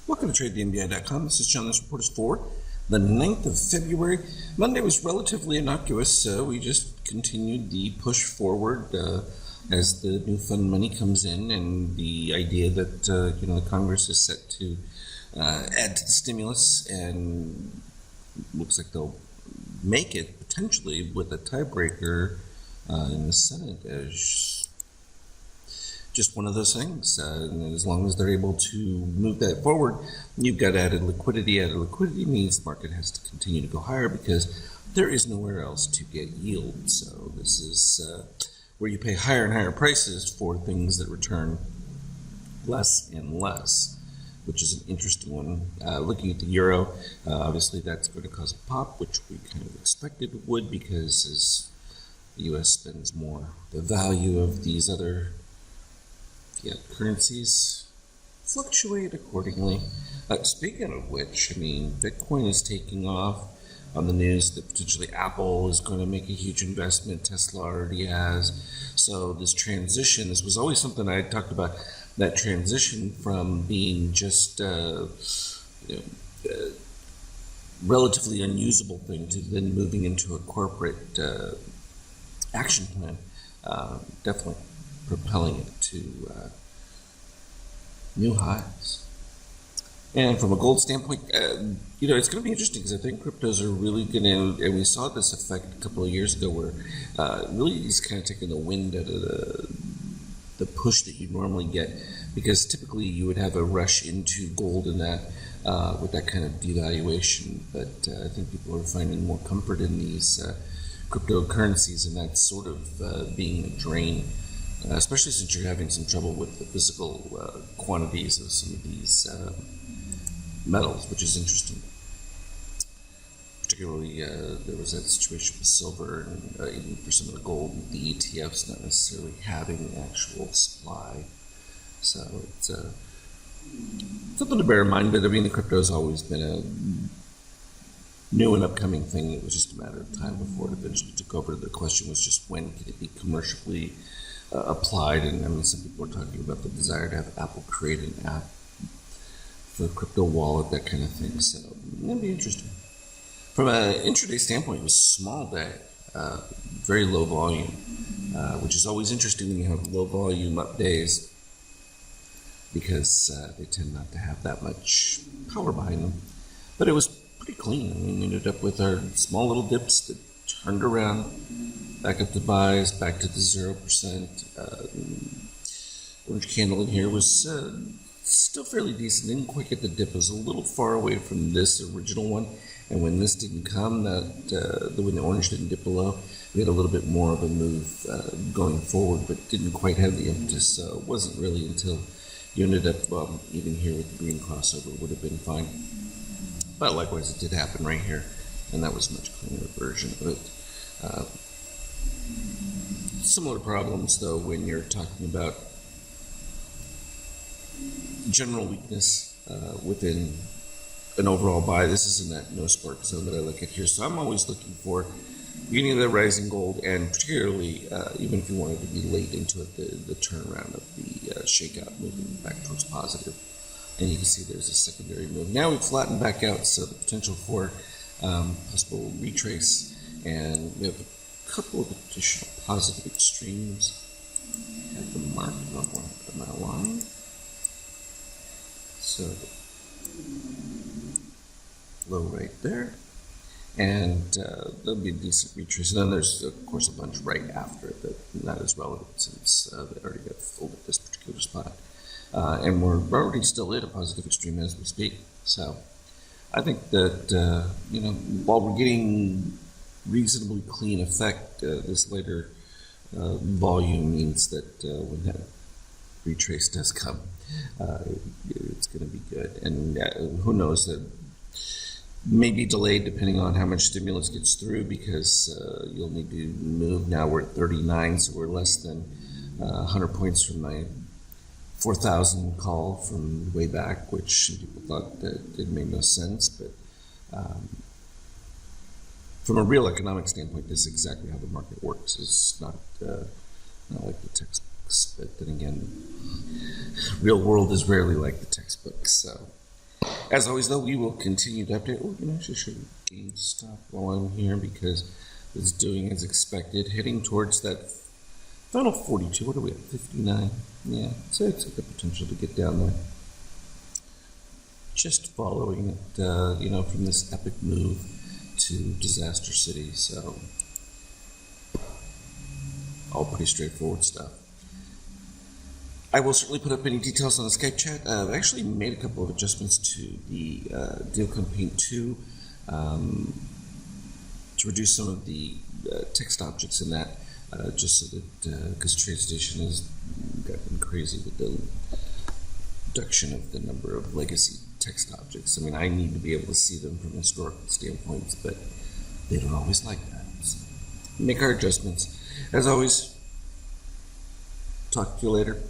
Welcome to TradeTheMBI.com. This is John. This report is for the 9th of February. Monday was relatively innocuous. We just continued the push forward as the new fund money comes in, and the idea that the Congress is set to add to the stimulus, and looks like they'll make it potentially with a tiebreaker in the Senate as just one of those things. And as long as they're able to move that forward, you've got added liquidity. Added liquidity means the market has to continue to go higher because there is nowhere else to get yield. So this is where you pay higher and higher prices for things that return less and less, which is an interesting one. Looking at the euro, obviously that's going to cause a pop, which we kind of expected it would, because as the U.S. spends more, the value of these other currencies fluctuate accordingly. Speaking of which, Bitcoin is taking off on the news that potentially Apple is going to make a huge investment. Tesla already has. So this transition, this was always something I talked about, that transition from being just relatively unusable thing to then moving into a corporate action plan, definitely propelling it to new highs. And from a gold standpoint, it's going to be interesting because I think cryptos are really going to, and we saw this effect a couple of years ago where really he's kind of taking the wind out of the push that you normally get, because typically you would have a rush into gold in that with that kind of devaluation. But I think people are finding more comfort in these cryptocurrencies, and that's sort of being a drain. Especially since you're having some trouble with the physical quantities of some of these metals, which is interesting. Particularly, there was that situation with silver, and even for some of the gold, the ETFs not necessarily having the actual supply. So it's something to bear in mind. But the crypto's always been a new and upcoming thing. It was just a matter of time before it eventually took over. The question was just when could it be commercially applied, and some people are talking about the desire to have Apple create an app for a crypto wallet, that kind of thing. So it'll be interesting. From an intraday standpoint, it was a small day, very low volume, which is always interesting when you have low volume up days, because they tend not to have that much power behind them. But it was pretty clean. We ended up with our small little dips that turned around, back up to buys, back to the 0%. Orange candle in here was still fairly decent. Didn't quite get the dip. It was a little far away from this original one. And when this didn't come, when the orange didn't dip below, we had a little bit more of a move going forward, but didn't quite have the impetus. So it wasn't really until you ended up even here with the green crossover would have been fine. But likewise, it did happen right here, and that was a much cleaner version of it. Similar problems, though, when you're talking about general weakness within an overall buy. This is in that no spark zone that I look at here. So I'm always looking for beginning of the rising gold, and particularly even if you wanted to be late into it, the turnaround of the shakeout moving back towards positive. And you can see there's a secondary move. Now we've flattened back out, so the potential for possible retrace, and we have a couple of additional positive extremes at the mark. I don't want to put my line. So low right there, and there'll be a decent retrace. And then there's of course a bunch right after it, but not as relevant since they already got filled at this particular spot. And we're already still at a positive extreme as we speak. So I think that while we're getting reasonably clean effect, this later volume means that when that retrace does come, it's going to be good. And who knows, that may be delayed depending on how much stimulus gets through, because you'll need to move. Now we're at 39, so we're less than 100 points from my 4,000 call from way back, which some people thought that it made no sense. But from a real economic standpoint, this is exactly how the market works. It's not like the textbooks, but then again, real world is rarely like the textbooks. So As always, though, we will continue to update. Oh, I should GameStop while I'm here because it's doing as expected, heading towards that final 42. What are we at? 59. Yeah, so it's got the potential to get down there. Just following it, from this epic move to Disaster City. So, all pretty straightforward stuff. I will certainly put up any details on the Skype chat. I've actually made a couple of adjustments to the Dealcom Paint 2 to reduce some of the text objects in that, just so that, because TradeStation has gotten crazy with the reduction of the number of legacy text objects. I mean, I need to be able to see them from historical standpoints, but they don't always like that. So make our adjustments. As always, talk to you later.